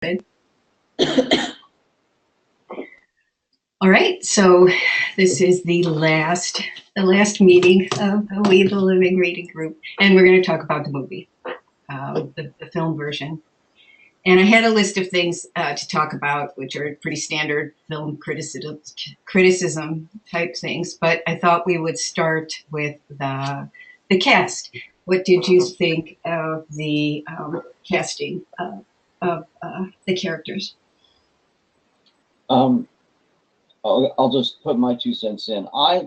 All right, so this is the last meeting of We the Living Reading Group, and we're going to talk about the movie, the film version. And I had a list of things to talk about, which are pretty standard film criticism type things. But I thought we would start with the cast. What did you think of the casting of the characters? I'll just put my 2 cents in. I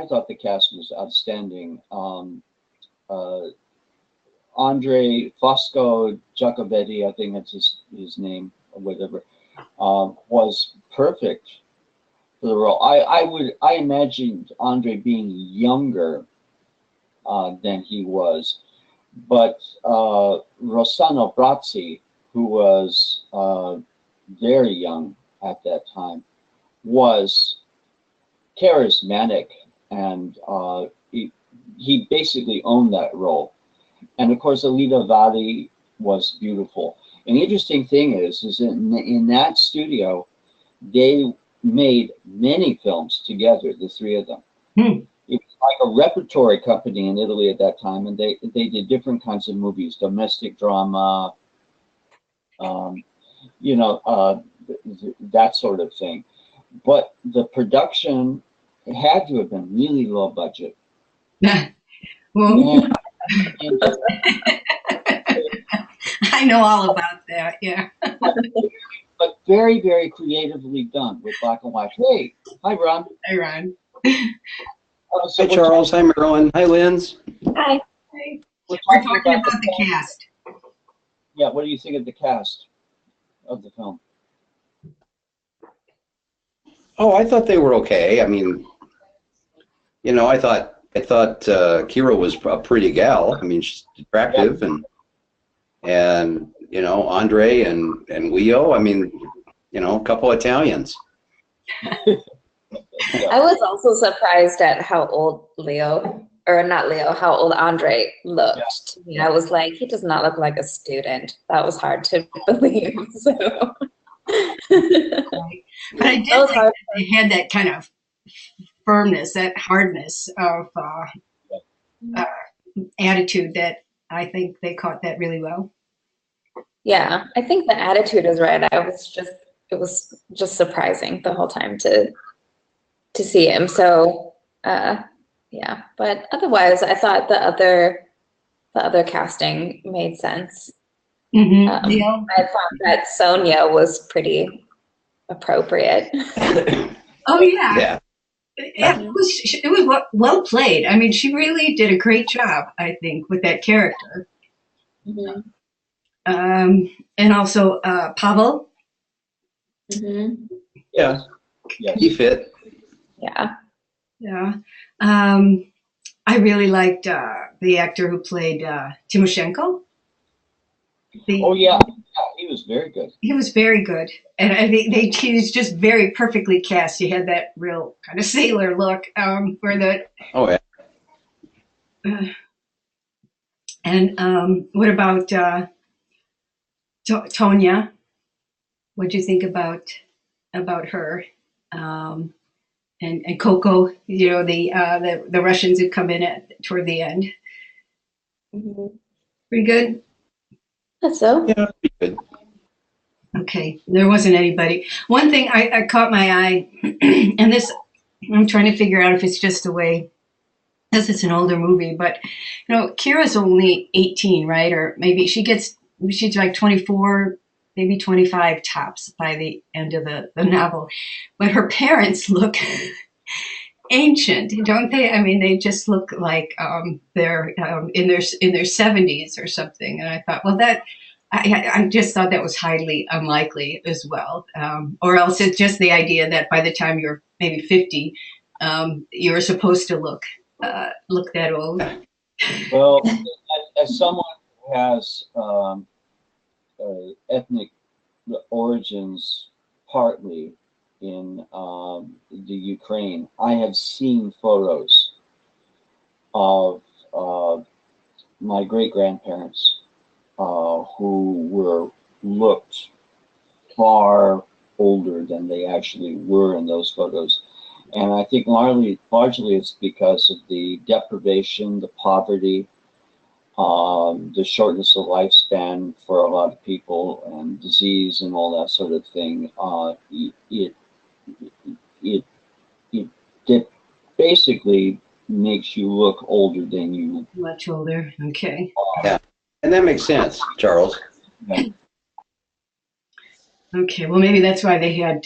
thought the cast was outstanding. Andre Fosco Giacobetti, I think that's his name or whatever, was perfect for the role. I imagined Andre being younger than he was, but Rossano Brazzi, who was very young at that time, was charismatic, and he basically owned that role. And of course, Alida Valli was beautiful. And the interesting thing is in that studio, they made many films together, the 3 of them. It was like a repertory company in Italy at that time, and they did different kinds of movies, domestic drama, that sort of thing. But the production had to have been really low budget. Well, I know all about that, yeah. But very, very creatively done with black and white. Hey, hi, Ron. Hi, Ron. Hi, Charles. Hi, Marilyn. Hi, Linz. Hi. We're talking about the cast. Yeah, what do you think of the cast of the film? Oh, I thought they were okay. I mean, I thought Kira was a pretty gal. I mean, she's attractive, and Andre and Leo. I mean, a couple Italians. I was also surprised at how old how old Andre looked. I was like, he does not look like a student. That was hard to believe. So. But I did think that they had that kind of firmness, that hardness of attitude that I think they caught that really well. Yeah, I think the attitude is right. It was just surprising the whole time to see him. So yeah, but otherwise I thought the other casting made sense. Yeah. I thought that Sonia was pretty appropriate. Oh yeah. Yeah. It was well played. I mean, she really did a great job, I think, with that character. And also Pavel. Yeah. He fit. Yeah. I really liked the actor who played Timoshenko. Oh yeah, he was very good. He was very good, and I think he was just very perfectly cast. He had that real kind of sailor look, where the. Oh yeah. And what about Tonya? What do you think about her? And Coco, the Russians who come in toward the end. Pretty good. That's so. Yeah, pretty good. Okay, there wasn't anybody. One thing I caught my eye, and this I'm trying to figure out if it's just the way, because it's an older movie, but Kira's only 18, right? Or maybe she's like 24, maybe 25 tops by the end of the novel. But her parents look ancient, don't they? I mean, they just look like they're in their 70s or something. And I thought, well, I just thought that was highly unlikely as well. Or else it's just the idea that by the time you're maybe 50, you're supposed to look that old. Well, as someone who has ethnic origins partly in the Ukraine, I have seen photos of my great-grandparents who looked far older than they actually were in those photos. And I think largely it's because of the deprivation, the poverty, the shortness of lifespan for a lot of people, and disease and all that sort of thing. It, it basically makes you look older than you Much older. Okay. are. Yeah. And that makes sense, Charles. Okay. Well, maybe that's why they had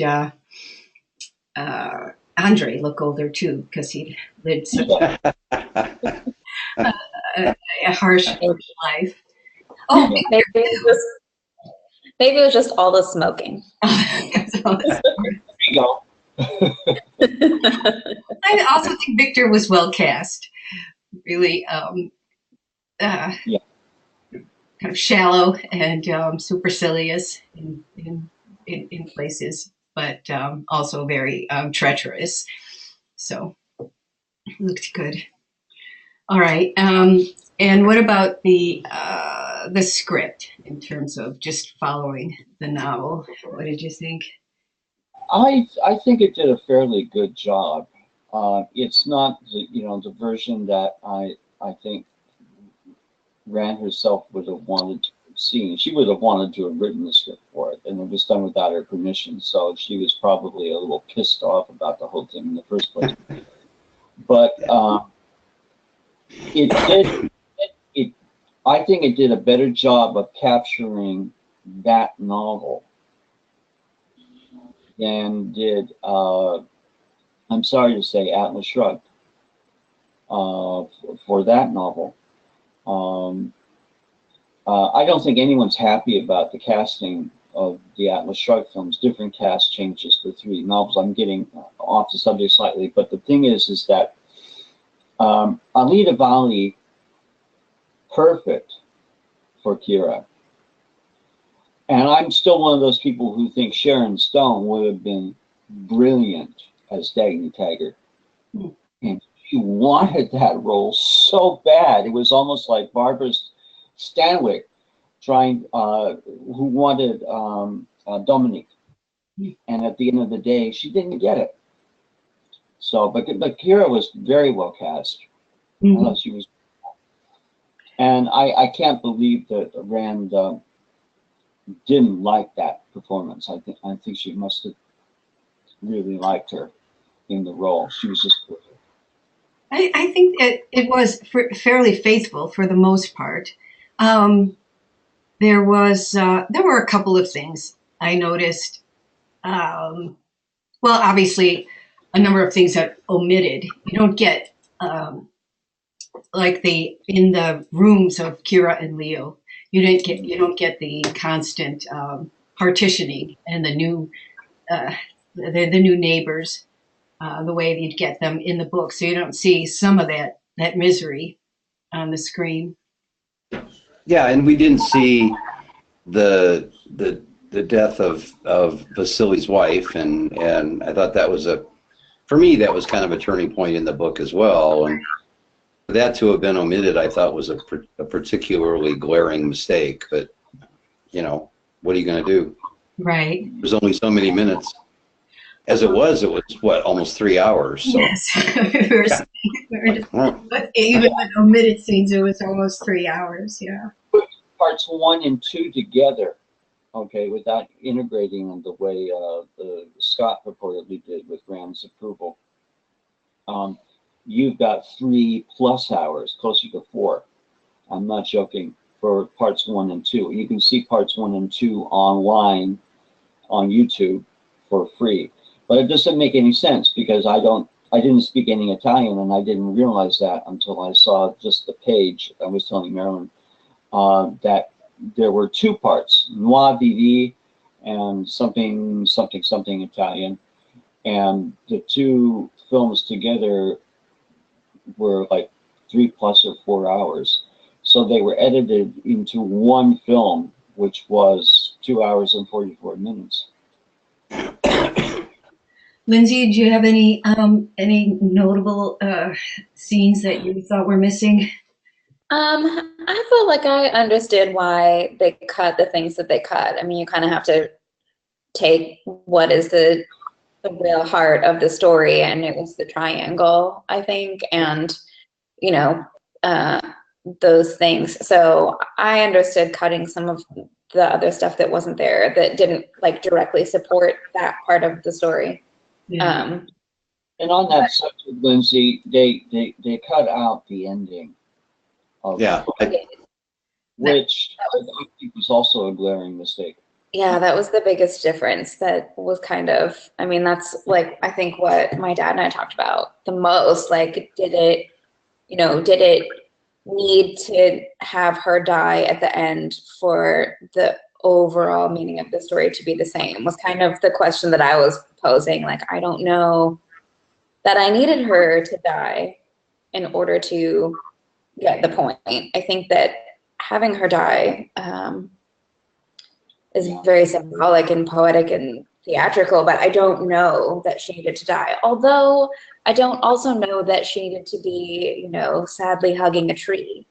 Andre look older too, because he lived such a harsh life. Oh, Maybe it was just all the smoking. Victor. There you go. I also think Victor was well cast. Really, Yeah. kind of shallow and supercilious in places, but also very treacherous. So looked good. All right. And what about the script in terms of just following the novel? What did you think? I think it did a fairly good job. It's not the version that I think Rand herself would have wanted to have seen. She would have wanted to have written the script for it, and it was done without her permission. So she was probably a little pissed off about the whole thing in the first place. But it did. I think it did a better job of capturing that novel than did. I'm sorry to say, Atlas Shrugged. For that novel. I don't think anyone's happy about the casting of the Atlas Shrugged films. Different cast changes for 3 novels. I'm getting off the subject slightly, but the thing is that Alida Valli, perfect for Kira. And I'm still one of those people who think Sharon Stone would have been brilliant as Dagny Taggart. And she wanted that role so bad. It was almost like Barbara Stanwyck who wanted Dominique. And at the end of the day, she didn't get it. So, but Kira was very well cast. Mm-hmm. She was, and I can't believe that Rand didn't like that performance. I think she must have really liked her in the role. She was just perfect. I think it was fairly faithful for the most part. There were a couple of things I noticed. Well, obviously, a number of things that omitted. You don't get like in the rooms of Kira and Leo. You don't get the constant partitioning and the new neighbors. The way you'd get them in the book, so you don't see some of that misery on the screen. Yeah, and we didn't see the death of Vasily's wife, and I thought that was for me that was kind of a turning point in the book as well, and for that to have been omitted I thought was a particularly glaring mistake. But what are you going to do? Right. There's only so many minutes. As it was what, almost 3 hours. So. Yes. Even with omitted scenes, it was almost 3 hours. Yeah. Parts 1 and 2 together, okay, without integrating them the way Scott reportedly did with Rand's approval. You've got 3+ hours, closer to 4. I'm not joking, for parts 1 and 2. You can see parts 1 and 2 online on YouTube for free. But it doesn't make any sense because I didn't speak any Italian, and I didn't realize that until I saw just the page. I was telling Marilyn that there were 2 parts, Moi Vivi and something Italian, and the 2 films together were like 3+ or 4 hours. So they were edited into 1 film, which was 2 hours and 44 minutes. Lindsay, do you have any notable scenes that you thought were missing? I feel like I understood why they cut the things that they cut. I mean, you kind of have to take what is the real heart of the story, and it was the triangle, I think, and you know, those things. So I understood cutting some of the other stuff that wasn't there, that didn't like directly support that part of the story. Yeah. And on that subject, Lindsay, they cut out the ending of Yeah. which I think was also a glaring mistake. Yeah, that was the biggest difference. That was kind of, I mean, that's like, I think what my dad and I talked about the most. Like, did it need to have her die at the end for the overall meaning of the story to be the same? Was kind of the question that I was posing. Like, I don't know that I needed her to die in order to get the point. I think that having her die, is very symbolic and poetic and theatrical, but I don't know that she needed to die. Although I don't also know that she needed to be, sadly hugging a tree.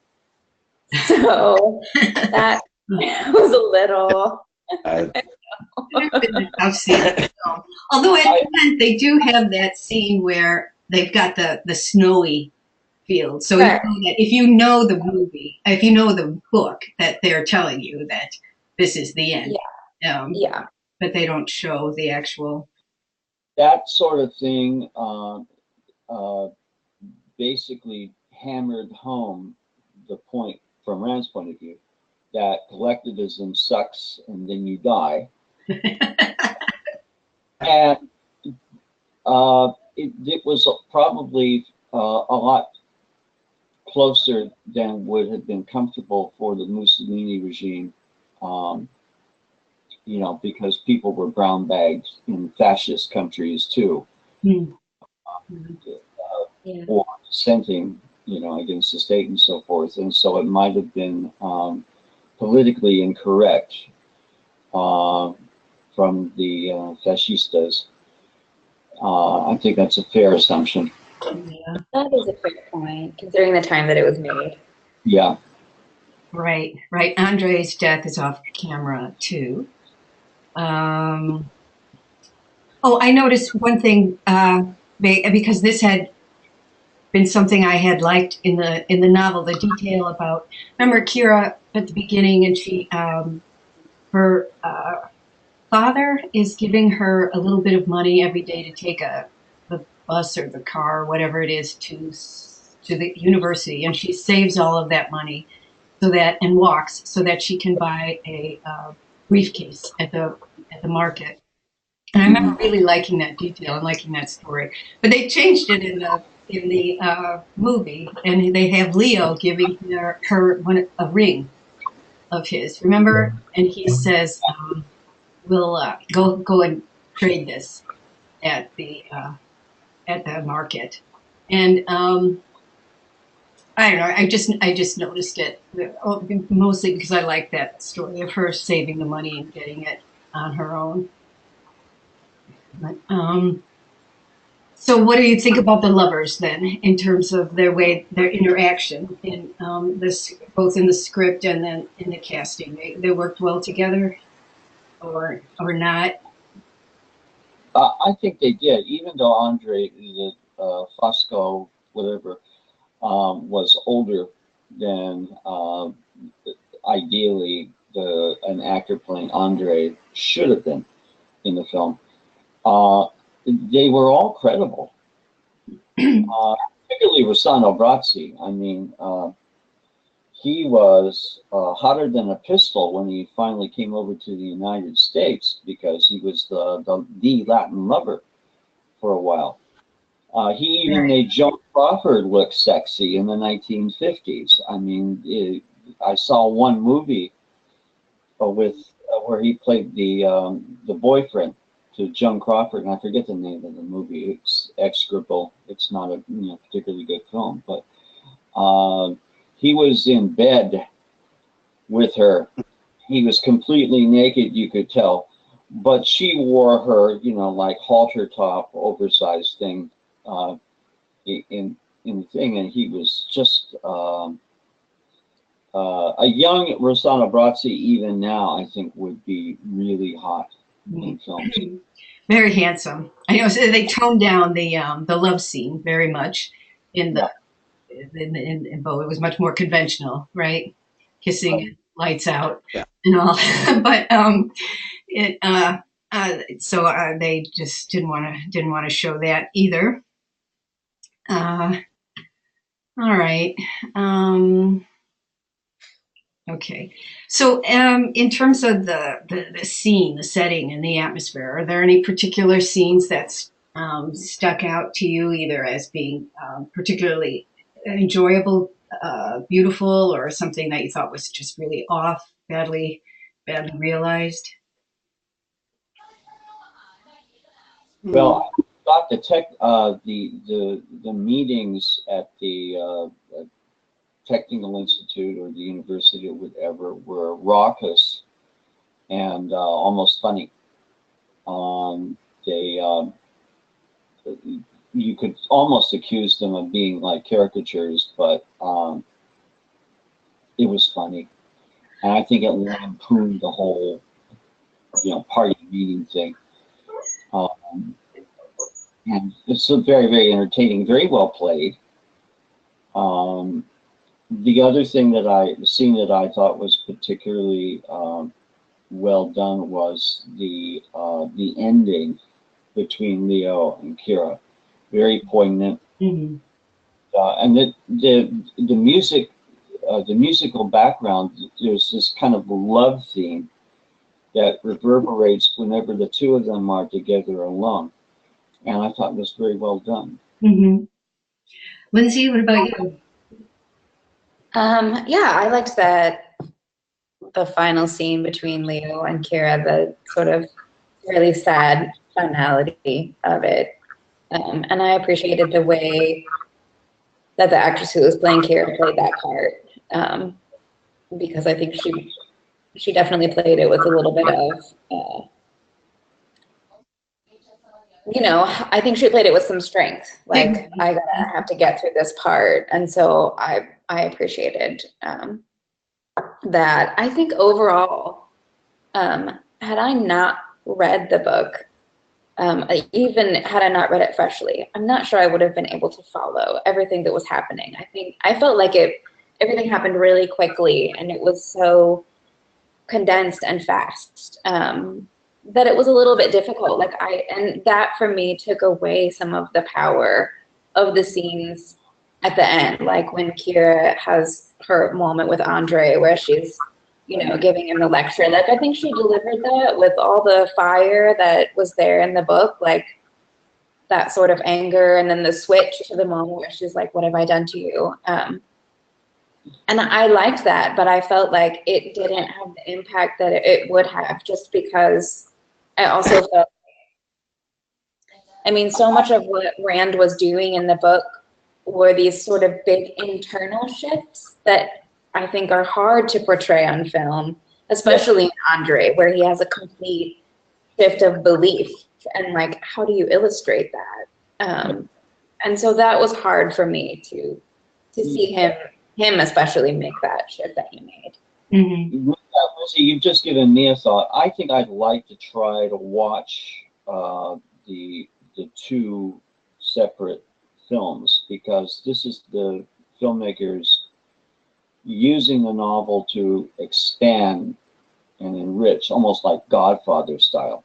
So that was a little. I've seen it. Although at the end they do have that scene where they've got the snowy field. So Right. you know that if you know the movie, if you know the book, that they're telling you that this is the end. Yeah. But they don't show the actual. That sort of thing basically hammered home the point, from Rand's point of view, that collectivism sucks and then you die. And it was probably a lot closer than would have been comfortable for the Mussolini regime, because people were brown bagged in fascist countries too, or dissenting, against the state and so forth. And so it might have been politically incorrect from the fascistas. I think that's a fair assumption. Yeah. That is a fair point, considering the time that it was made. Yeah. Right. Andre's death is off camera too. I noticed one thing because this had been something I had liked in the novel. The detail about, remember Kira at the beginning, and her father is giving her a little bit of money every day to take the bus or the car or whatever it is to the university, and she saves all of that money and walks so that she can buy a briefcase at the market. And I remember really liking that detail and liking that story. But they changed it in the movie, and they have Leo giving her a ring of his. Remember? And he says, "We'll go and trade this at the market." And I don't know. I just noticed it mostly because I like that story of her saving the money and getting it on her own. But, so what do you think about the lovers then, in terms of their interaction in this, both in the script and then in the casting? They worked well together, or not? I think they did, even though Andre, the Fosco, whatever, was older than ideally an actor playing Andre should have been in the film. They were all credible, particularly Rossano Brazzi. I mean, he was hotter than a pistol when he finally came over to the United States, because he was the Latin lover for a while. He even made Joan Crawford look sexy in the 1950s. I mean, I saw one movie where he played the boyfriend to Joan Crawford, and I forget the name of the movie. It's execrable. It's not a particularly good film, but he was in bed with her. He was completely naked, you could tell, but she wore her, like halter top, oversized thing in the thing, and he was just a young Rossano Brazzi. Even now, I think would be really hot, in films. Very handsome. I know so they toned down the love scene very much in the in Bo. It was much more conventional, right? Kissing, lights out, Yeah. and all. But it so they just didn't want to show that either. Uh, all right. Okay. So, in terms of the scene, the setting, and the atmosphere, are there any particular scenes that's stuck out to you, either as being particularly enjoyable, beautiful, or something that you thought was just really off, badly realized? Well, I thought the meetings at the Technical Institute or the university or whatever were raucous and almost funny. They you could almost accuse them of being like caricatures, but it was funny, and I think it lampooned the whole party meeting thing. And it's so very, very entertaining, very well played. The other scene that I thought was particularly well done was the ending between Leo and Kira. Very poignant, Mm-hmm. and the music, the musical background. There's this kind of love theme that reverberates whenever the two of them are together alone, and I thought it was very well done. Mm-hmm. Lindsay, what about you? Yeah, I liked that the final scene between Leo and Kira, the sort of really sad finality of it. And I appreciated the way that the actress who was playing Kira played that part, because I think she definitely played it with a little bit of, I think she played it with some strength. Like, I gotta have to get through this part, and so I appreciated that. I think overall, had I not read the book, even had I not read it freshly, I'm not sure I would have been able to follow everything that was happening. I felt like everything happened really quickly, and it was so condensed and fast, that it was a little bit difficult. And that for me took away some of the power of the scenes at the end, like when Kira has her moment with Andre where she's giving him the lecture. Like, I think she delivered that with all the fire that was there in the book, like that sort of anger, and then the switch to the moment where she's like, what have I done to you? And I liked that, but I felt like it didn't have the impact that it would have, just because I also felt, so much of what Rand was doing in the book were these sort of big internal shifts that I think are hard to portray on film, especially in Andre, where he has a complete shift of belief. And like, how do you illustrate that? And so that was hard for me to see him especially make that shift that he made. Mm-hmm. Lucy, you've just given me a thought. I think I'd like to try to watch the two separate films, because this is the filmmakers using the novel to expand and enrich, almost like Godfather style.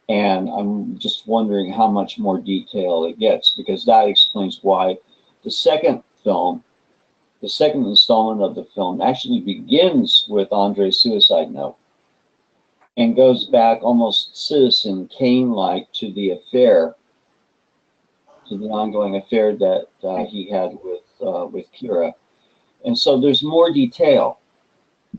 And I'm just wondering how much more detail it gets, because that explains why the second installment of the film actually begins with Andre's suicide note and goes back almost Citizen Kane-like to the affair, to the ongoing affair that he had with Kira. And so there's more detail.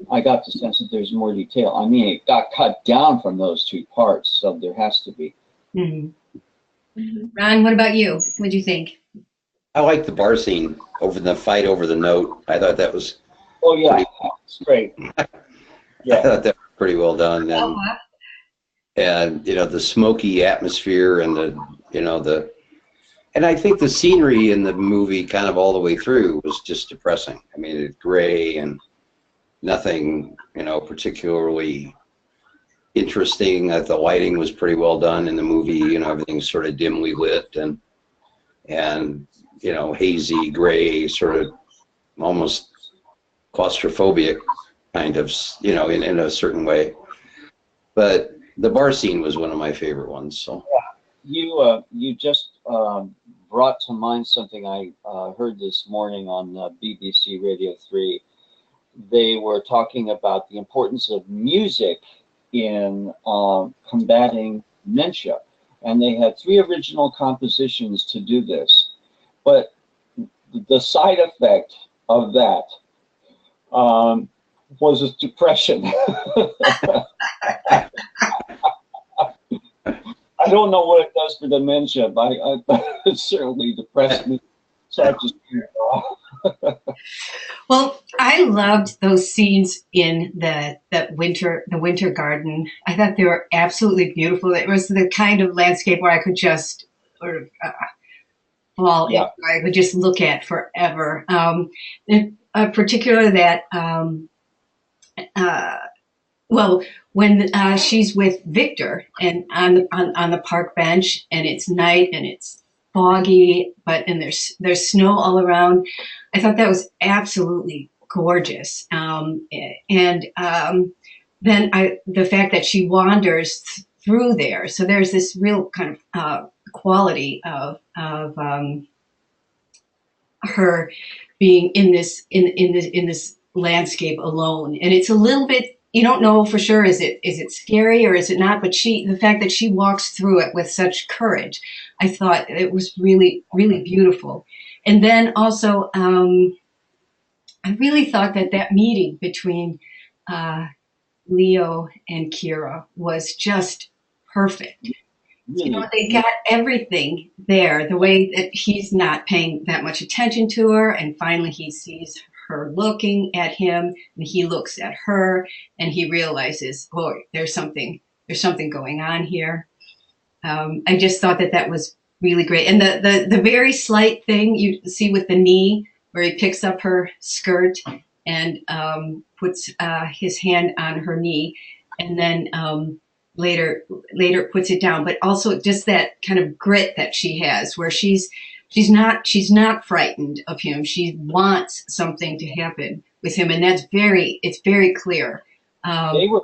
I got the sense that there's more detail. I mean, it got cut down from those two parts, so there has to be. Mm-hmm. Ron, what about you? What do you think? I like the bar scene over the fight over the note. I thought that was It's great. I thought that was pretty well done. And the smoky atmosphere and and I think the scenery in the movie kind of all the way through was just depressing. I mean, it's gray and nothing, particularly, interesting. The lighting was pretty well done in the movie. You know, everything's sort of dimly lit and you know, hazy, gray, sort of almost claustrophobic kind of, you know, in a certain way. But the bar scene was one of my favorite ones. So you just brought to mind something I heard this morning on BBC Radio 3. They were talking about the importance of music in combating dementia. And they had 3 original compositions to do this. But the side effect of that was a depression. I don't know what it does for dementia, but it certainly depressed me. So I just turned it off. Well, I loved those scenes in the winter garden. I thought they were absolutely beautiful. It was the kind of landscape where I could just sort of fall. Yeah. I could just look at forever. In particular, that well, when she's with Victor and on the park bench, and it's night and it's foggy, and there's snow all around. I thought that was absolutely gorgeous. And then the fact that she wanders through there, so there's this real kind of quality of her being in this landscape alone, and it's a little bit. You don't know for sure, is it scary or is it not? But the fact that she walks through it with such courage, I thought it was really, really beautiful. And then also, I really thought that meeting between Leo and Kira was just perfect. You know, they got everything there, the way that he's not paying that much attention to her, and finally he sees her looking at him, and he looks at her, and he realizes, oh, there's something going on here. I just thought that was really great. And the very slight thing you see with the knee, where he picks up her skirt and puts his hand on her knee, and then later puts it down. But also just that kind of grit that she has, where she's not frightened of him. She wants something to happen with him, and it's very clear. They were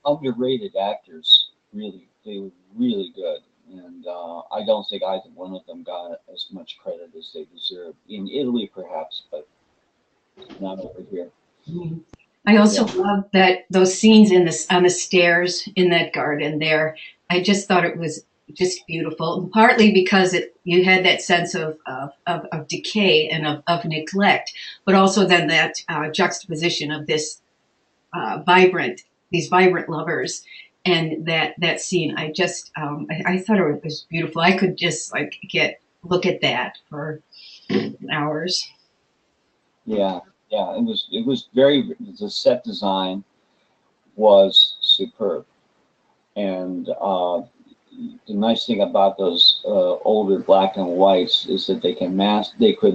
underrated actors, really. They were really good. And I don't think either one of them got as much credit as they deserve. In Italy, perhaps, but not over here. Mm-hmm. I also love that those scenes on the stairs in that garden there. I just thought it was just beautiful, partly because you had that sense of decay and of neglect, but also then that juxtaposition of these vibrant lovers, and that scene. I just I thought it was beautiful. I could just look at that for hours. Yeah, it was very. The set design was superb, and the nice thing about those older black and whites is that they could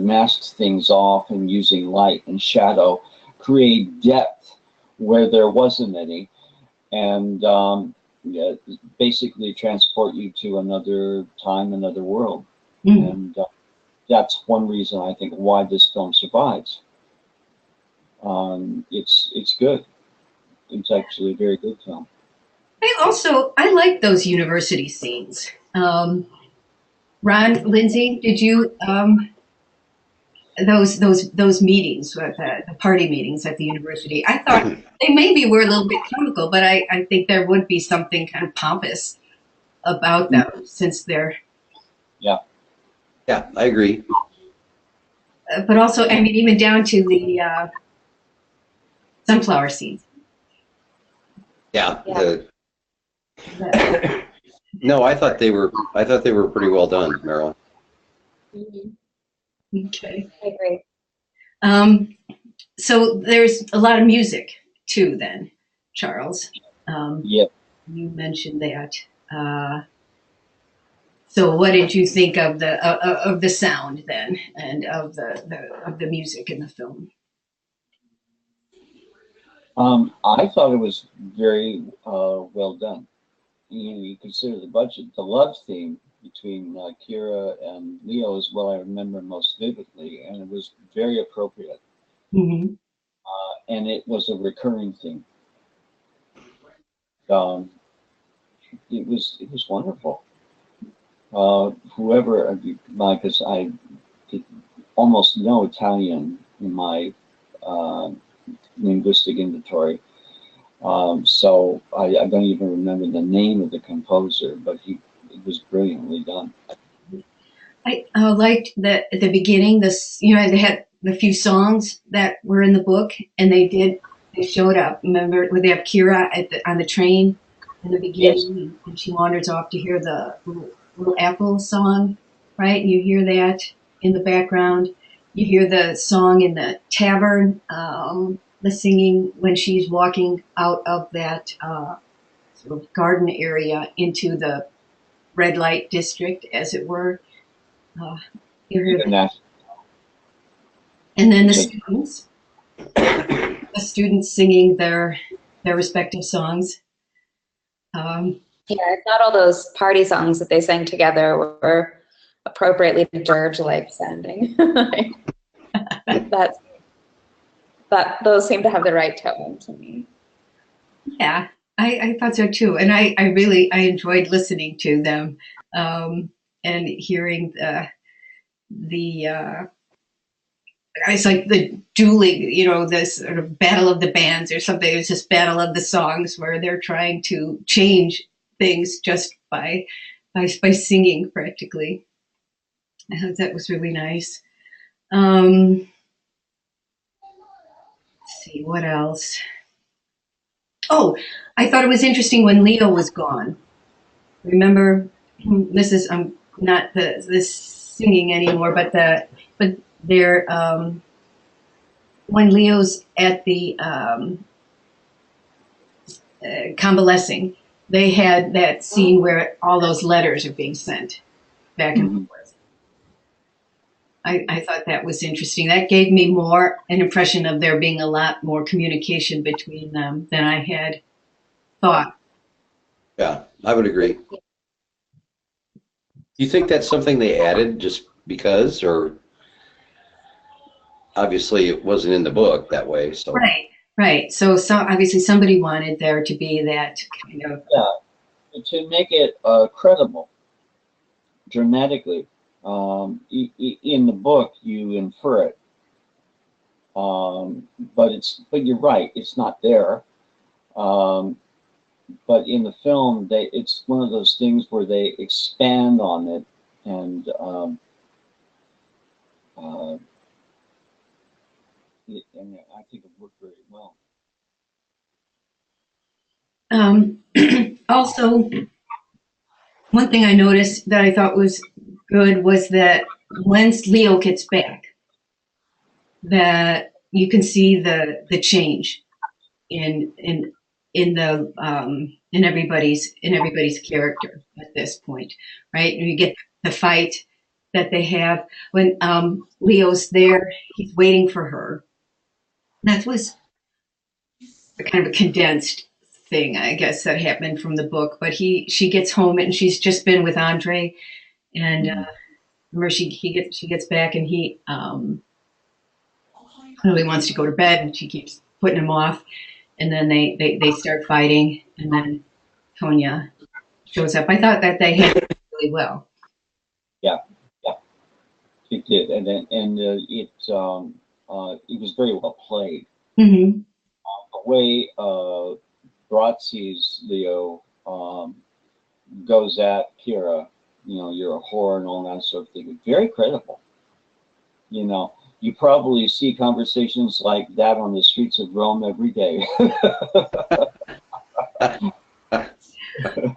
mask things off, and using light and shadow create depth where there wasn't any, and basically transport you to another time, another world. Mm-hmm. And that's one reason I think why this film survives. It's good. It's actually a very good film. I like those university scenes. Ron, Lindsay, did you those meetings, the party meetings at the university? I thought they maybe were a little bit comical, but I think there would be something kind of pompous about them, since they're. Yeah, I agree. But also, I mean, even down to the sunflower seeds. Yeah. No, I thought they were pretty well done, Marilyn. Mm-hmm. Okay. I agree. So there's a lot of music too, then, Charles. Yep. You mentioned that. So what did you think of the sound then, and of the music in the film? I thought it was very well done. You consider the budget, the love theme between Kira and Leo is what I remember most vividly, and it was very appropriate. Hmm. And it was a recurring theme. Um, it was wonderful. Whoever, because I did almost no Italian in my uh, linguistic inventory. So I don't even remember the name of the composer, but it was brilliantly done. I liked that at the beginning, this, they had the few songs that were in the book, and they showed up. Remember, where they have Kira on the train in the Yes, beginning, and she wanders off to hear the little Apple song, right? And you hear that in the background. You hear the song in the tavern, the singing when she's walking out of that sort of garden area into the red light district, as it were. Uh, you hear even that. that. And then Which is, the students singing their respective songs. Um, Yeah, I thought all those party songs that they sang together were appropriately dirge-like sounding. That's those seem to have the right tone to me. yeah, I thought so too, and I really I enjoyed listening to them, and hearing the it's like the dueling, this sort of battle of the bands or something. It's just battle of the songs where they're trying to change things just by singing practically. I thought that was really nice. Let's see what else. Oh, I thought it was interesting when Leo was gone. Remember, this is not this singing anymore, but they're when Leo's at the convalescing, they had that scene where all those letters are being sent back and mhm. forth. I thought that was interesting. That gave me more an impression of there being a lot more communication between them than I had thought. Yeah, I would agree. You think that's something they added just because, or obviously it wasn't in the book that way, so. Right, right. So obviously somebody wanted there to be that kind of. Yeah, to make it credible dramatically. In the book, you infer it, but you're right, it's not there. Um, but in the film, it's one of those things where they expand on it, and uh, and I think it worked very well. Also, one thing I noticed that I thought was good was that once Leo gets back, that you can see the change in in in everybody's character at this point, right? And you get the fight that they have when Leo's there, he's waiting for her. That was a kind of a condensed thing, I guess, that happened from the book. But she gets home and she's just been with Andre, and Mhm. remember she gets back and he really wants to go to bed, and she keeps putting him off. And then they start fighting, and then Tonya shows up. I thought that they handled it really well. Yeah, yeah, it did, it was very well played. Mm-hmm. The way Brat sees Leo goes at Kira, you're a whore and all that sort of thing. Very credible. You probably see conversations like that on the streets of Rome every day.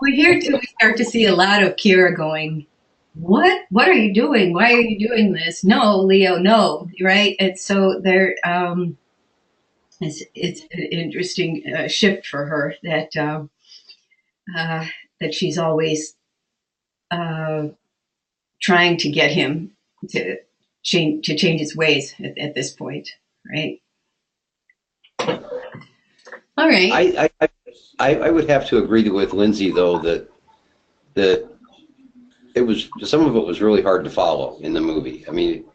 Well, here too, we start to see a lot of Kira going, "What? What are you doing? Why are you doing this? No, Leo, no!" Right? And so there, it's an interesting shift for her uh, that she's always uh, trying to get him to change his ways at this point, right? All right. I would have to agree with Lindsay though that it was some of it was really hard to follow in the movie. I mean,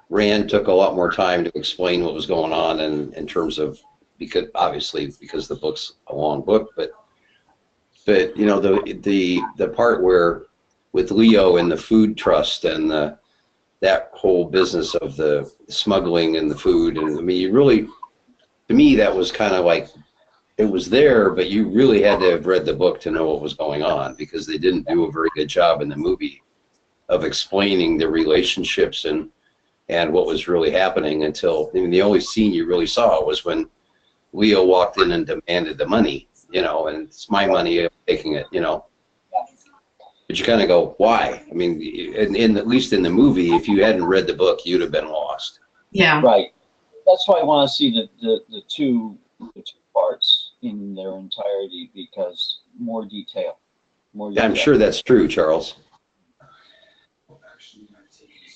Rand took a lot more time to explain what was going on in terms of because the book's a long book, but you know the part where with Leo and the food trust and that whole business of the smuggling and the food, and I mean you really, to me that was kind of like it was there, but you really had to have read the book to know what was going on because they didn't do a very good job in the movie of explaining the relationships and what was really happening until, I mean, the only scene you really saw was when Leo walked in and demanded the money, you know, and it's my money, I'm taking it, you know. But you kind of go, why? I mean, at least in the movie, if you hadn't read the book, you'd have been lost. Yeah. Right. That's why I want to see the two parts in their entirety because more detail. More Yeah, detail. I'm sure that's true, Charles.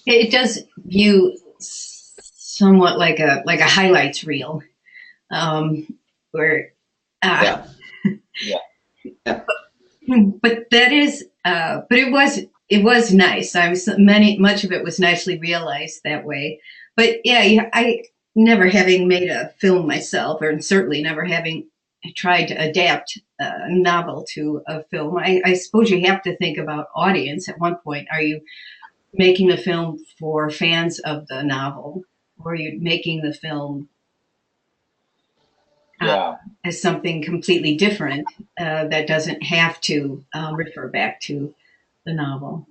It does view somewhat like a highlights reel, where Yeah. Yeah. Yeah. but that is but it was nice. Much of it was nicely realized that way. But yeah, I never having made a film myself, or certainly never having tried to adapt a novel to a film. I suppose you have to think about audience at one point. Are you making the film for fans of the novel, or are you making the film Yeah. as something completely different that doesn't have to refer back to the novel?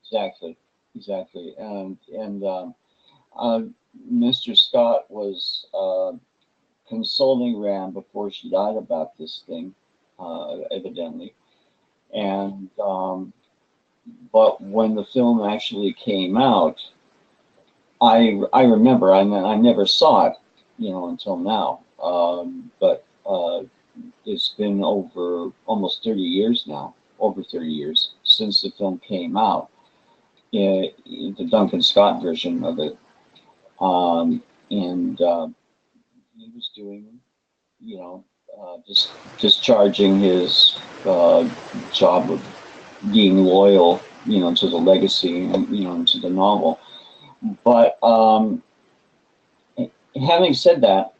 Exactly. Exactly. Uh, Mr. Scott was consoling Rand before she died about this thing, evidently. And but when the film actually came out, I remember I never saw it, you know, until now. But it's been over almost 30 years now, over 30 years since the film came out, the Duncan Scott version of it. And he was doing, you know, just discharging his job of being loyal, you know, to the legacy and, you know, to the novel. But having said that,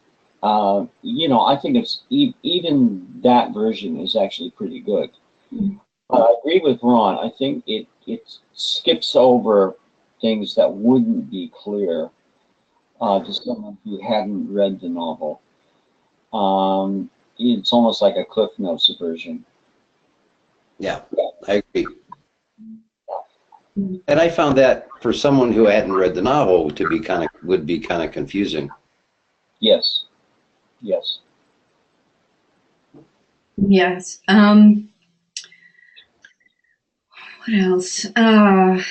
you know, I think it's even that version is actually pretty good. But I agree with Ron. I think it skips over things that wouldn't be clear to someone who hadn't read the novel. It's almost like a Cliff Notes version. Yeah, I agree. And I found that for someone who hadn't read the novel would be kind of confusing. Yes. Yes. Yes. What else? Oh,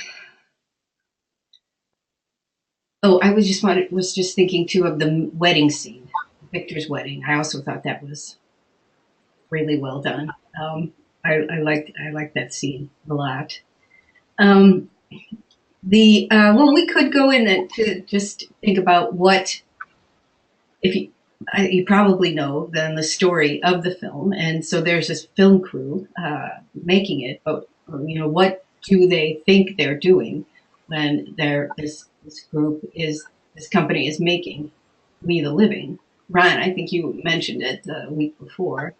was just thinking too of the wedding scene, Victor's wedding. I also thought that was really well done. I liked that scene a lot. Um, we could go in and to just think about what if you probably know then the story of the film, and so there's this film crew making it, but you know what do they think they're doing when this company is making We the Living? Ryan, I think you mentioned it the week before.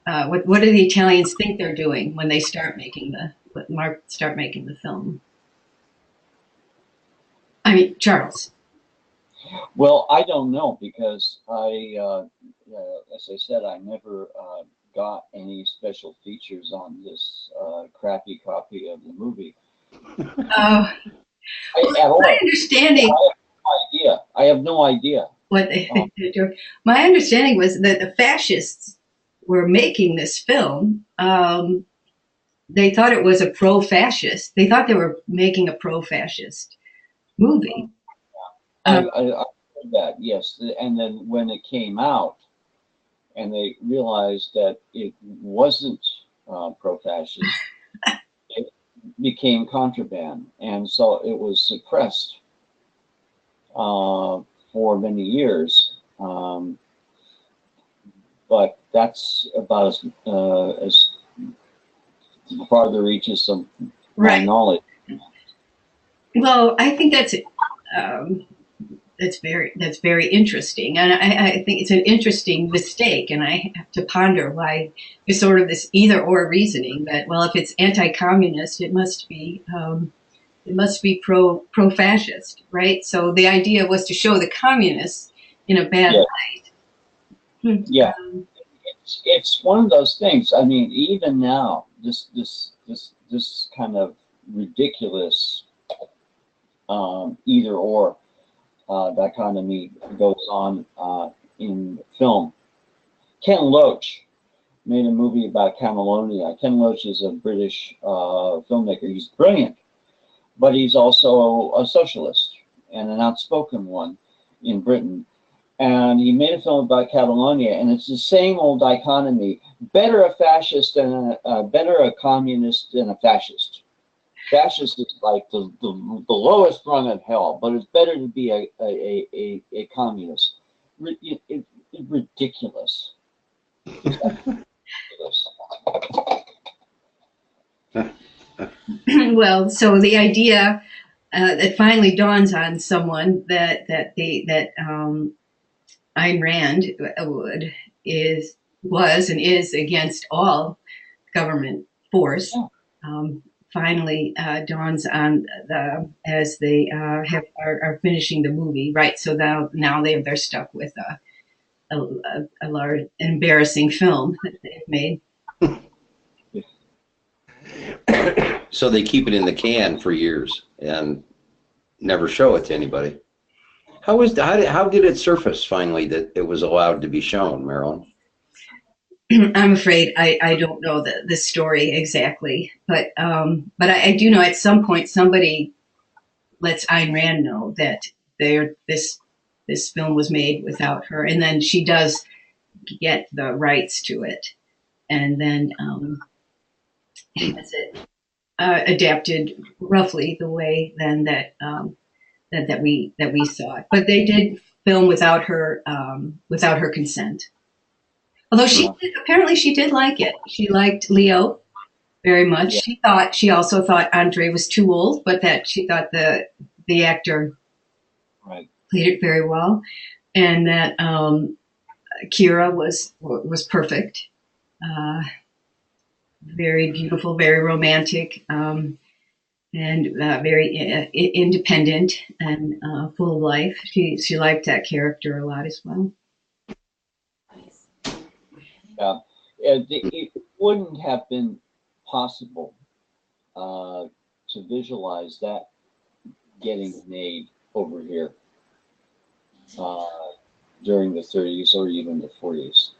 What do the Italians think they're doing when they start making the film? I mean, Charles. Well, I don't know because as I said, I never got any special features on this crappy copy of the movie. Uh, At all. my understanding. I have no idea. What they're doing. My understanding was that the fascists were making this film. They thought it was a pro-fascist. They thought they were making a pro-fascist movie. I heard that, yes. And then when it came out and they realized that it wasn't pro-fascist, it became contraband. And so it was suppressed for many years. but that's about as farther reaches some my Right. knowledge. Well, I think that's very interesting, and I think it's an interesting mistake, and I have to ponder why there's sort of this either or reasoning that, well, if it's anti-communist, it must be pro fascist, right? So the idea was to show the communists in a bad Yeah, light. Hmm. yeah. It's one of those things. I mean, even now, this kind of ridiculous either or dichotomy goes on in film. Ken Loach made a movie about Catalonia. Ken Loach is a British filmmaker. He's brilliant, but he's also a socialist and an outspoken one in Britain. And he made a film about Catalonia, and it's the same old dichotomy: better a fascist than better a communist than a fascist. Fascist is like the lowest rung of hell, but it's better to be a communist. Ridiculous. Ridiculous. Well, so the idea that finally dawns on someone that Ayn Rand would is was and is against all government force. Yeah. Um, Finally dawns on the as they are finishing the movie, right? So now they're stuck with a large embarrassing film that they've made. So they keep it in the can for years and never show it to anybody. How did it surface finally that it was allowed to be shown, Marilyn? I'm afraid I don't know the story exactly, but I do know at some point somebody lets Ayn Rand know that this film was made without her, and then she does get the rights to it, and then has it adapted roughly the way then that we saw it. But they did film without her consent. Although apparently she did like it. She liked Leo very much. Yeah. She also thought Andre was too old, but that she thought the actor Right. played it very well, and that Kira was perfect, very beautiful, very romantic, and very independent and full of life. She liked that character a lot as well. Yeah. It wouldn't have been possible to visualize that getting made over here uh, during the 30s or even the 40s.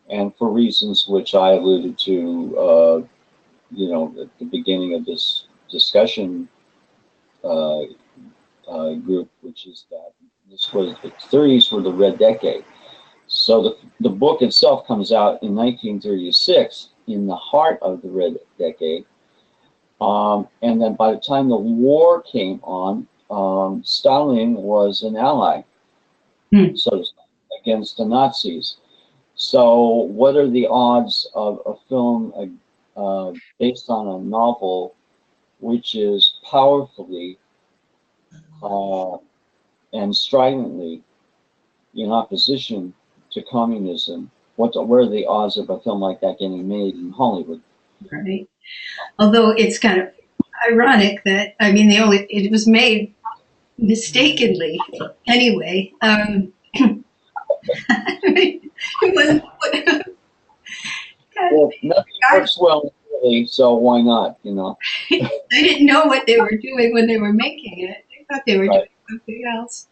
And for reasons which I alluded to, at the beginning of this discussion uh, group, which is that the 30s were the red decade. So the book itself comes out in 1936 in the heart of the red decade. And then by the time the war came on, Stalin was an ally, so to speak, against the Nazis. So what are the odds of a film based on a novel which is powerfully and stridently in opposition to communism? What are the odds of a film like that getting made in Hollywood? Right. Although it's kind of ironic that it was made mistakenly anyway. It wasn't. Well, nothing works well, really, so why not? They didn't know what they were doing when they were making it. They thought they were doing something else.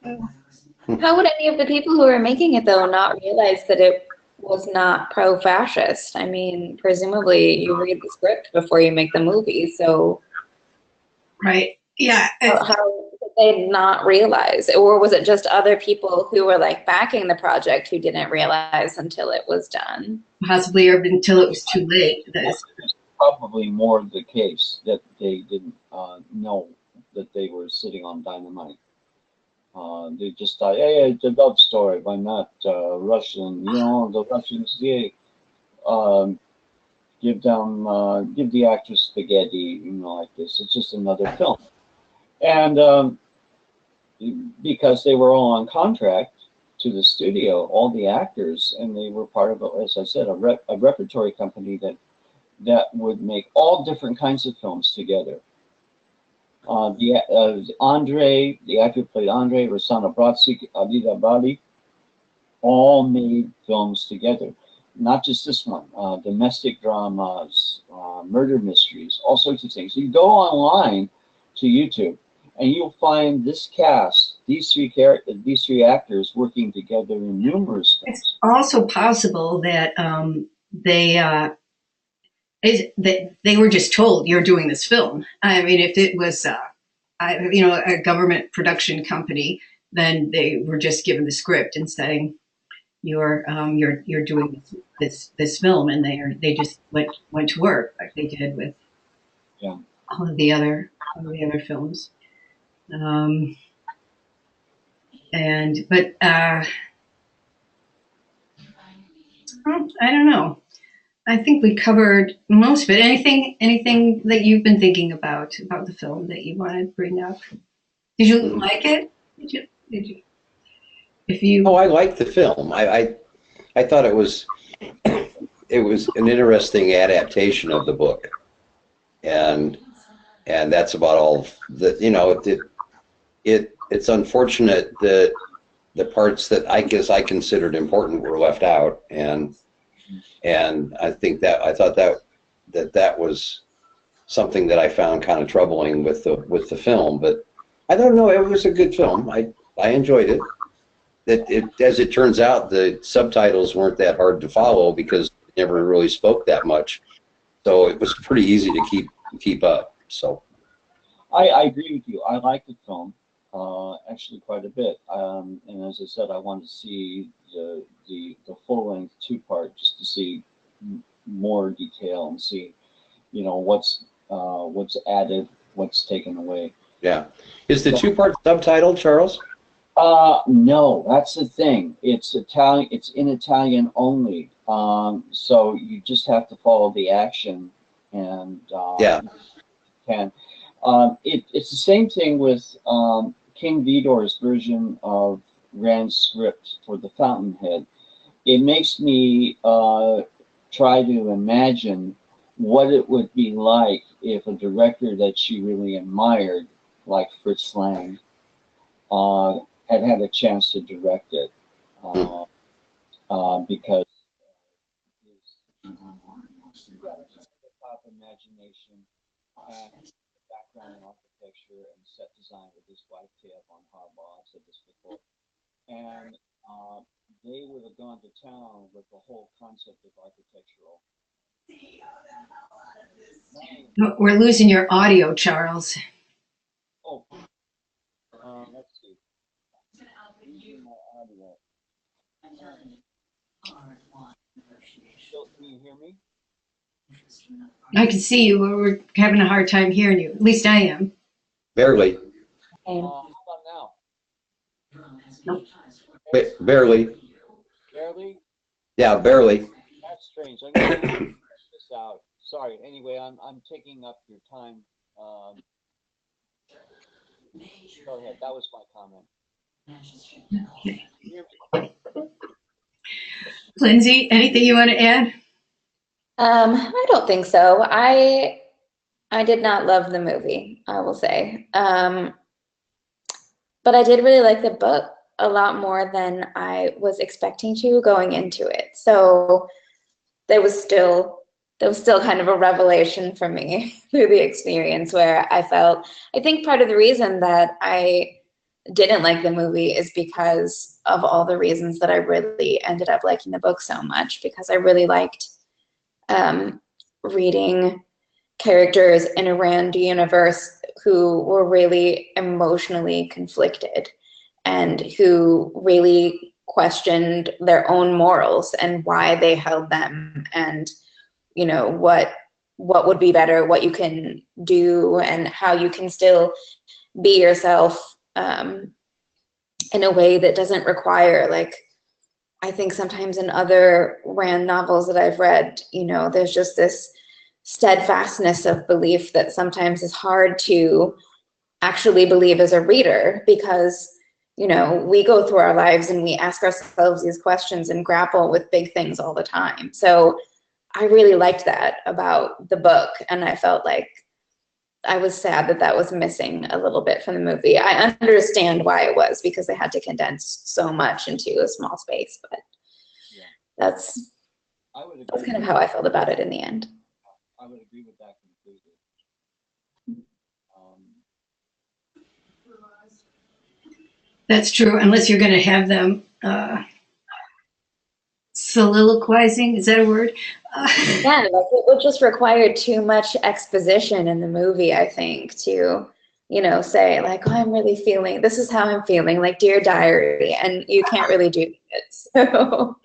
How would any of the people who were making it, though, not realize that it was not pro-fascist? I mean, presumably you read the script before you make the movie, so Right. Yeah. how did they not realize? Or was it just other people who were like backing the project who didn't realize until it was done? Possibly, or until it was too late. It's probably more the case that they didn't know that they were sitting on dynamite. They just thought, hey, it's a love story. Why not Russian? You know, the Russians, they um, give the actress spaghetti, you know, like this. It's just another film. And because they were all on contract to the studio, all the actors, and they were part of, as I said, a repertory company that would make all different kinds of films together. Andre, the actor who played Andre, Rossana Bratsik, Alida Bali, all made films together. Not just this one, domestic dramas, murder mysteries, all sorts of things. You go online to YouTube, and you'll find this cast, these three actors working together in numerous films. It's also possible that they that they were just told you're doing this film. I mean, if it was a government production company, then they were just given the script and saying you're doing this film, and they just went to work like they did with Yeah. all of the other films. Um, but I don't know. I think we covered most of it. Anything that you've been thinking about the film that you want to bring up? Did you like it? Did you? If you. Oh, I liked the film. I thought it was an interesting adaptation of the book, and that's about all. That you know, it's unfortunate that the parts that I guess I considered important were left out, and I think that I thought that was something that I found kind of troubling with the film. But I don't know, it was a good film. I enjoyed it. As it turns out, the subtitles weren't that hard to follow because they never really spoke that much, so it was pretty easy to keep up. So I agree with you. I like the film actually quite a bit. And as I said, I want to see the full length 2-part just to see more detail and see, you know, what's added, what's taken away. yeah, is the 2-part subtitled, Charles? No, that's the thing. It's Italian. It's in Italian only. So you just have to follow the action, and Yeah. can. It's the same thing with King Vidor's version of Rand's script for The Fountainhead. It makes me try to imagine what it would be like if a director that she really admired, like Fritz Lang, had a chance to direct it, because he's got a top imagination and background in architecture and set design with his wife Tab on Harbaugh. I've said this before, and they would have gone to town with the whole concept of architectural. We're losing your audio, Charles. Oh, let's see. Losing my audio. Can you hear me? I can see you. We're having a hard time hearing you. At least I am. Barely. How about now? Nope. Barely. Barely? Yeah, barely. That's strange. I'm gonna check this out. Sorry. Anyway, I'm taking up your time. Go ahead. That was my comment. Lindsay, anything you want to add? I don't think so. I did not love the movie, I will say. But I did really like the book a lot more than I was expecting to going into it. So there was still kind of a revelation for me through the experience where I think part of the reason that I didn't like the movie is because of all the reasons that I really ended up liking the book so much, because I really liked reading characters in a Rand universe who were really emotionally conflicted and who really questioned their own morals and why they held them, and you know what would be better, what you can do, and how you can still be yourself in a way that doesn't require, like, I think sometimes in other Rand novels that I've read, you know, there's just this steadfastness of belief that sometimes is hard to actually believe as a reader, because, you know, we go through our lives and we ask ourselves these questions and grapple with big things all the time. So I really liked that about the book, and I felt like I was sad that that was missing a little bit from the movie. I understand why it was, because they had to condense so much into a small space, but Yeah. that's kind of how I felt about it in the end. I would agree with that completely. That's true, unless you're going to have them soliloquizing. Is that a word? Yeah, like it would just require too much exposition in the movie, I think, to, you know, say like, oh, I'm really feeling, this is how I'm feeling, like Dear Diary, and you can't really do it. So,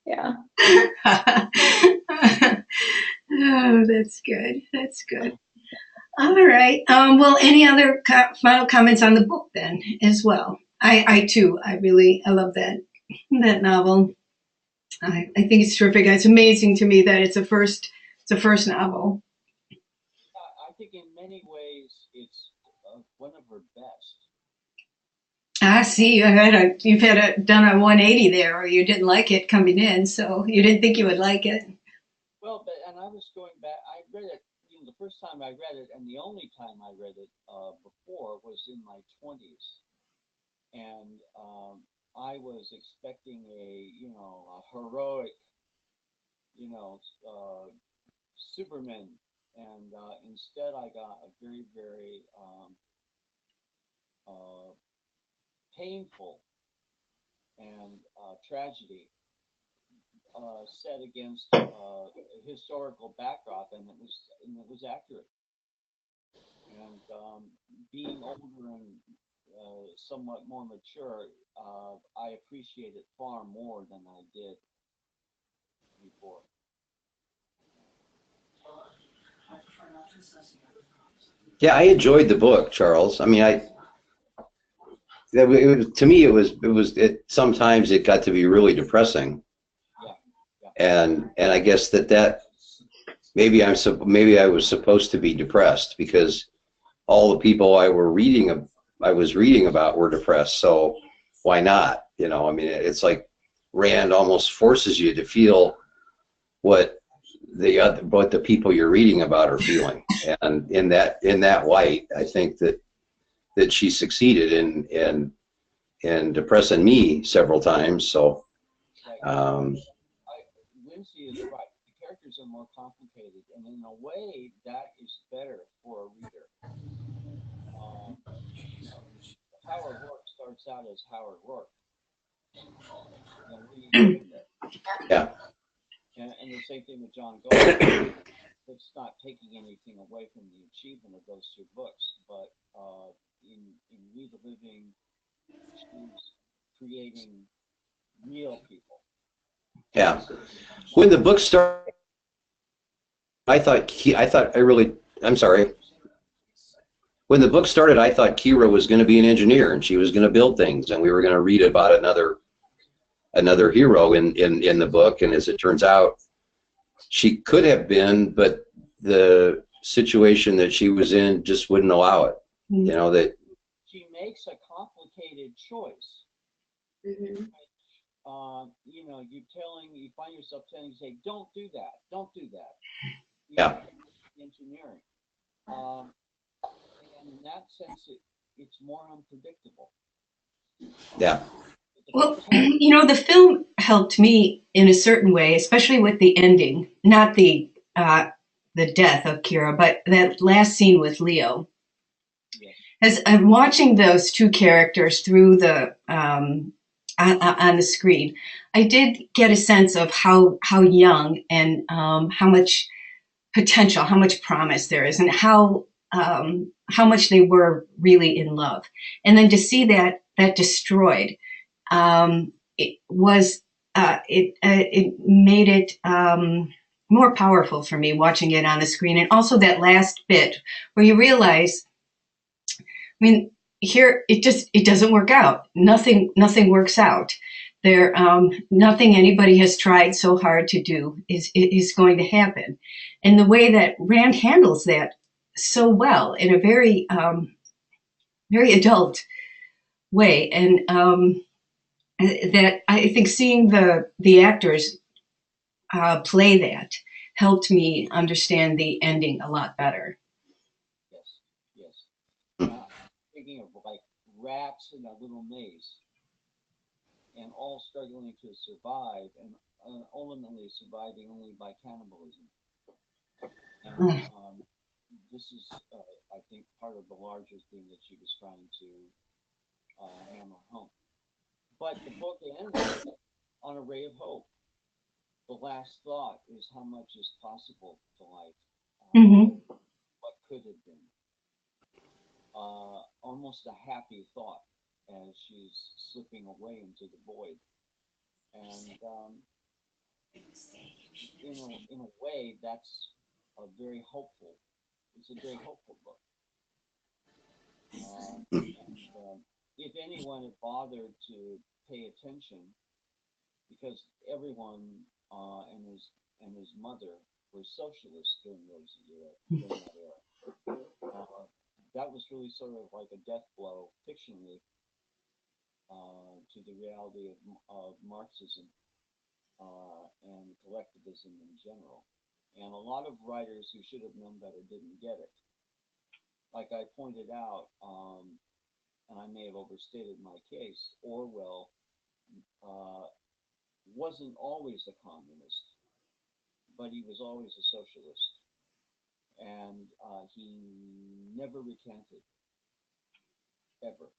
yeah. Oh, that's good. That's good. All right. Well, any other final comments on the book then as well? I too, I love that novel. I think it's terrific. It's amazing to me that it's a first novel. I think in many ways it's one of her best. I see. You've done a 180 there, or you didn't like it coming in, so you didn't think you would like it. Well, but and I was going back. I read it. You know, the first time I read it, and the only time I read it before was in my 20s, and I was expecting a heroic, Superman, and instead I got a very, very uh, painful and tragedy set against a historical backdrop, and it was accurate. And being older and somewhat more mature, I appreciate it far more than I did before. Yeah, I enjoyed the book, Charles. I mean, to me, sometimes it got to be really depressing. Yeah. And I guess that maybe maybe I was supposed to be depressed because all the people I was reading about were depressed. So why not? You know, I mean, it's like Rand almost forces you to feel what the people you're reading about are feeling. And in that light, I think that she succeeded in depressing me several times. So. Lindsay is right. The characters are more complicated, and in a way, that is better for a reader. Howard Rourke starts out as Howard Rourke. Yeah. And the same thing with John Goffredo. It's not taking anything away from the achievement of those two books, but in We the Living, she's creating real people. Yeah. When the book started, I'm sorry. When the book started, I thought Kira was going to be an engineer and she was going to build things, and we were going to read about another hero in the book. And as it turns out, she could have been, but the situation that she was in just wouldn't allow it. Mm-hmm. You know, that she makes a complicated choice. Mm-hmm. You find yourself telling, say, don't do that. Yeah. Engineering. And in that sense, it's more unpredictable. Yeah. Well, you know, the film helped me in a certain way, especially with the ending, not the death of Kira, but that last scene with Leo. Yes. As I'm watching those two characters through the on the screen, I did get a sense of how young and how much potential, how much promise there is, and how much they were really in love. And then to see that destroyed, it was it made it more powerful for me watching it on the screen. And also that last bit where you realize, I mean, here it doesn't work out. Nothing works out. There, nothing anybody has tried so hard to do is going to happen. And the way that Rand handles that so well in a very very adult way, and that I think seeing the actors play that helped me understand the ending a lot better. Yes, yes. Thinking of like rats in a little maze, and all struggling to survive, and ultimately surviving only by cannibalism. And this is, I think, part of the larger thing that she was trying to hammer home. But the book ends on a ray of hope. The last thought is how much is possible to life. Mm-hmm. What could have been. Almost a happy thought as she's slipping away into the void. And in a way, that's a very hopeful. It's a very hopeful book. And if anyone had bothered to pay attention, because everyone and his mother were socialists during that era. That was really sort of like a death blow fictionally to the reality of Marxism and collectivism in general. And a lot of writers who should have known better didn't get it. Like I pointed out, and I may have overstated my case, Orwell wasn't always a communist, but he was always a socialist. And he never recanted, ever.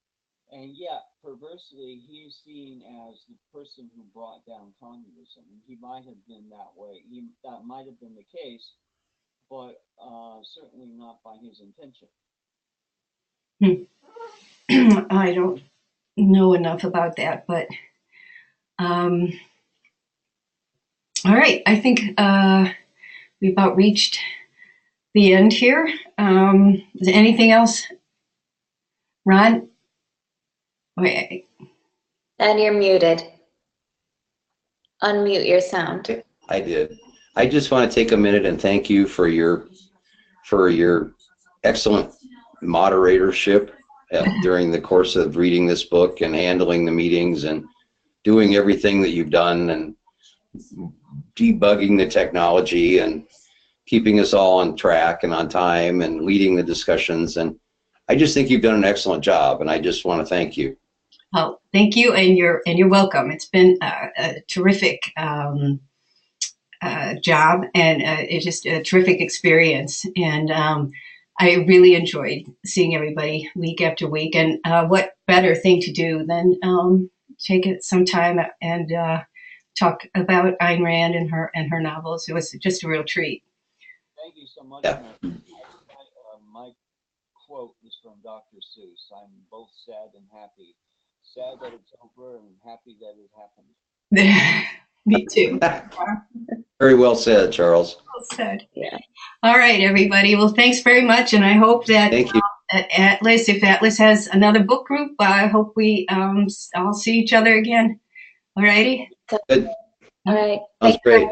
And yet, perversely, he is seen as the person who brought down communism. And he might have been that way. That might have been the case, but certainly not by his intention. I don't know enough about that, but all right. I think we about reached the end here. Is there anything else, Ron? Wait. And you're muted. Unmute your sound. I did. I just want to take a minute and thank you for your excellent moderatorship during the course of reading this book and handling the meetings and doing everything that you've done and debugging the technology and keeping us all on track and on time and leading the discussions. And I just think you've done an excellent job, and I just want to thank you. Oh, thank you, and you're welcome. It's been a terrific job, and it's just a terrific experience. And I really enjoyed seeing everybody week after week. And what better thing to do than take it some time and talk about Ayn Rand and her novels. It was just a real treat. Thank you so much. Yeah. My quote is from Dr. Seuss. I'm both sad and happy. Sad that it's over and happy that it happened. Me too. Very well said, Charles. Well said. Yeah. All right, everybody. Well, thanks very much, and I hope that Thank you. at Atlas, if Atlas has another book group, I hope we all see each other again. All righty. Good. All right. Sounds great.